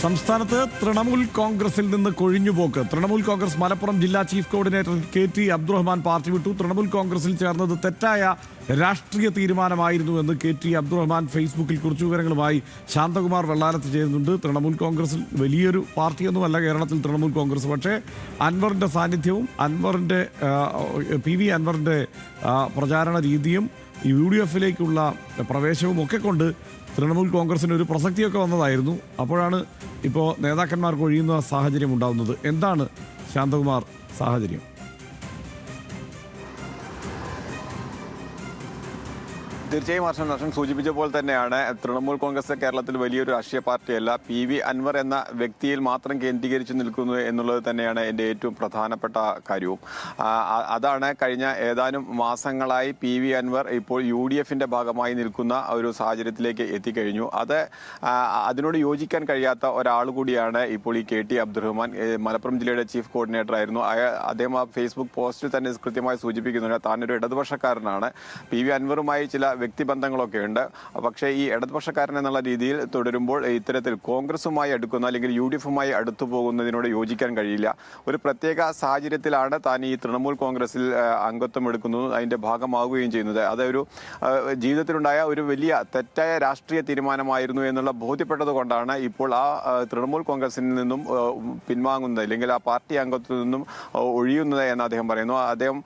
സംസ്ഥാനത്ത് തൃണമൂൽ കോൺഗ്രസിൽ നിന്ന് കൊഴിഞ്ഞുപോക്ക്. തൃണമൂൽ കോൺഗ്രസ് മലപ്പുറം ജില്ലാ chief coordinator KT Abdurahman party വിട്ടു. തൃണമൂൽ കോൺഗ്രസിൽ ചേർന്നത് തെറ്റായ രാഷ്ട്രീയ തീരുമാനമായിരുന്നു എന്ന് KT അബ്ദുറഹ്മാൻ ഫേസ്ബുക്കിൽ കുറിച്ചു. വിവരങ്ങളുമായി ശാന്തകുമാർ വെള്ളാലത്ത് ചേരുന്നുണ്ട്. തൃണമൂൽ കോൺഗ്രസിൽ വലിയൊരു പാർട്ടിയൊന്നുമല്ല കേരളത്തിൽ തൃണമൂൽ കോൺഗ്രസ്. പക്ഷേ അൻവറിൻ്റെ സാന്നിധ്യവും PV അൻവറിൻ്റെ പ്രചാരണ രീതിയും UDF-ലേക്കുള്ള പ്രവേശവും ഒക്കെ കൊണ്ട് തൃണമൂൽ കോൺഗ്രസിന് ഒരു പ്രസക്തിയൊക്കെ വന്നതായിരുന്നു. അപ്പോഴാണ് ഇപ്പോൾ നേതാക്കന്മാർക്ക് ഒഴിയുന്ന സാഹചര്യം ഉണ്ടാകുന്നത്. എന്താണ് ശാന്തകുമാർ സാഹചര്യം? തീർച്ചയായും ഹർഷൻ സൂചിപ്പിച്ച പോലെ തന്നെയാണ് തൃണമൂൽ കോൺഗ്രസ് കേരളത്തിൽ വലിയൊരു രാഷ്ട്രീയ പാർട്ടിയല്ല. PV അൻവർ എന്ന വ്യക്തിയിൽ മാത്രം കേന്ദ്രീകരിച്ച് നിൽക്കുന്നു എന്നുള്ളത് തന്നെയാണ് എൻ്റെ ഏറ്റവും പ്രധാനപ്പെട്ട കാര്യവും. അതാണ് കഴിഞ്ഞ ഏതാനും മാസങ്ങളായി PV അൻവർ ഇപ്പോൾ UDF-ന്റെ ഭാഗമായി നിൽക്കുന്ന ഒരു സാഹചര്യത്തിലേക്ക് എത്തിക്കഴിഞ്ഞു. അതിനോട് യോജിക്കാൻ കഴിയാത്ത ഒരാൾ കൂടിയാണ് ഇപ്പോൾ ഈ KT അബ്ദുറഹ്മാൻ. മലപ്പുറം ജില്ലയുടെ ചീഫ് കോർഡിനേറ്റർ ആയിരുന്നു അദ്ദേഹം. ആ ഫേസ്ബുക്ക് പോസ്റ്റിൽ തന്നെ കൃത്യമായി സൂചിപ്പിക്കുന്നുണ്ട് താനൊരു ഇടതുപക്ഷക്കാരനാണ്. PV അൻവറുമായി ചില വ്യക്തിബന്ധങ്ങളൊക്കെ ഉണ്ട്. പക്ഷേ ഈ ഇടതുപക്ഷക്കാരൻ എന്നുള്ള രീതിയിൽ തുടരുമ്പോൾ ഇത്തരത്തിൽ കോൺഗ്രസുമായി അടുക്കുന്ന അല്ലെങ്കിൽ UDF-മായി അടുത്തു പോകുന്നതിനോട് യോജിക്കാൻ കഴിയില്ല. ഒരു പ്രത്യേക സാഹചര്യത്തിലാണ് താൻ ഈ തൃണമൂൽ കോൺഗ്രസിൽ അംഗത്വം എടുക്കുന്നതും അതിൻ്റെ ഭാഗമാവുകയും ചെയ്യുന്നത്. അതൊരു ജീവിതത്തിലുണ്ടായ ഒരു വലിയ തെറ്റായ രാഷ്ട്രീയ തീരുമാനമായിരുന്നു എന്നുള്ള ബോധ്യപ്പെട്ടത് കൊണ്ടാണ് ഇപ്പോൾ ആ തൃണമൂൽ കോൺഗ്രസിൽ നിന്നും പിൻവാങ്ങുന്നത് അല്ലെങ്കിൽ ആ പാർട്ടി അംഗത്വത്തിൽ നിന്നും ഒഴിയുന്നത് എന്ന് അദ്ദേഹം പറയുന്നു. അദ്ദേഹം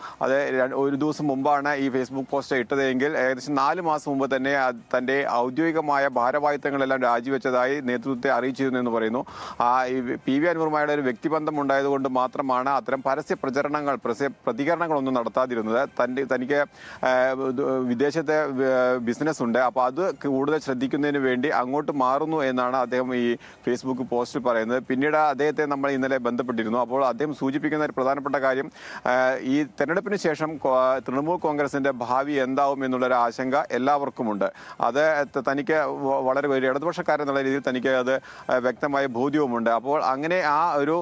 ഒരു ദിവസം മുമ്പാണ് ഈ ഫേസ്ബുക്ക് പോസ്റ്റ് ഇട്ടതെങ്കിൽ ഏകദേശം 4 മാസം മുമ്പ് തന്നെ തൻ്റെ ഔദ്യോഗികമായ ഭാരവാഹിത്വങ്ങളെല്ലാം രാജിവെച്ചതായി നേതൃത്വത്തെ അറിയിച്ചിരുന്നു എന്ന് പറയുന്നു. PV അൻവറുമായുടെ ഒരു വ്യക്തിബന്ധം ഉണ്ടായതുകൊണ്ട് മാത്രമാണ് അത്തരം പരസ്യ പ്രതികരണങ്ങളൊന്നും നടത്താതിരുന്നത്. തനിക്ക് വിദേശത്തെ ബിസിനസ് ഉണ്ട്, അപ്പോൾ അത് കൂടുതൽ ശ്രദ്ധിക്കുന്നതിന് വേണ്ടി അങ്ങോട്ട് മാറുന്നു എന്നാണ് അദ്ദേഹം ഈ ഫേസ്ബുക്ക് പോസ്റ്റിൽ പറയുന്നത്. പിന്നീട് അദ്ദേഹത്തെ നമ്മൾ ഇന്നലെ ബന്ധപ്പെട്ടിരുന്നു. അപ്പോൾ അദ്ദേഹം സൂചിപ്പിക്കുന്ന ഒരു പ്രധാനപ്പെട്ട കാര്യം ഈ തെരഞ്ഞെടുപ്പിന് ശേഷം തൃണമൂൽ കോൺഗ്രസിന്റെ ഭാവി എന്താവും എന്നുള്ളൊരു ആശങ്ക എല്ലാവർക്കുമുണ്ട്. അത് തനിക്ക് വളരെ വലിയ ഇടതുപക്ഷക്കാരൻ എന്നുള്ള രീതിയിൽ തനിക്ക് അത് വ്യക്തമായ ബോധ്യവുമുണ്ട്. അപ്പോൾ അങ്ങനെ ആ ഒരു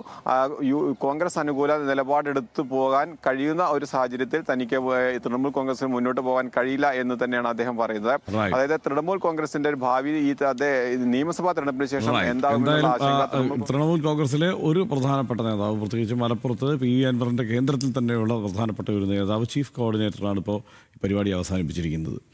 കോൺഗ്രസ് അനുകൂല നിലപാടെടുത്തു പോകാൻ കഴിയുന്ന ഒരു സാഹചര്യത്തിൽ തനിക്ക് തൃണമൂൽ കോൺഗ്രസിന് മുന്നോട്ട് പോകാൻ കഴിയില്ല എന്ന് തന്നെയാണ് അദ്ദേഹം പറയുന്നത്. അതായത് തൃണമൂൽ കോൺഗ്രസിന്റെ ഒരു ഭാവി നിയമസഭാ തെരഞ്ഞെടുപ്പിന് ശേഷം എന്താകും? തൃണമൂൽ കോൺഗ്രസിലെ ഒരു പ്രധാനപ്പെട്ട നേതാവ്, പ്രത്യേകിച്ച് മലപ്പുറത്ത് PV അൻവറിന്റെ കേന്ദ്രത്തിൽ തന്നെയുള്ള പ്രധാനപ്പെട്ട ഒരു നേതാവ്, ചീഫ് കോർഡിനേറ്ററാണ് ഇപ്പോൾ പരിപാടി അവസാനിപ്പിച്ചിരിക്കുന്നത്.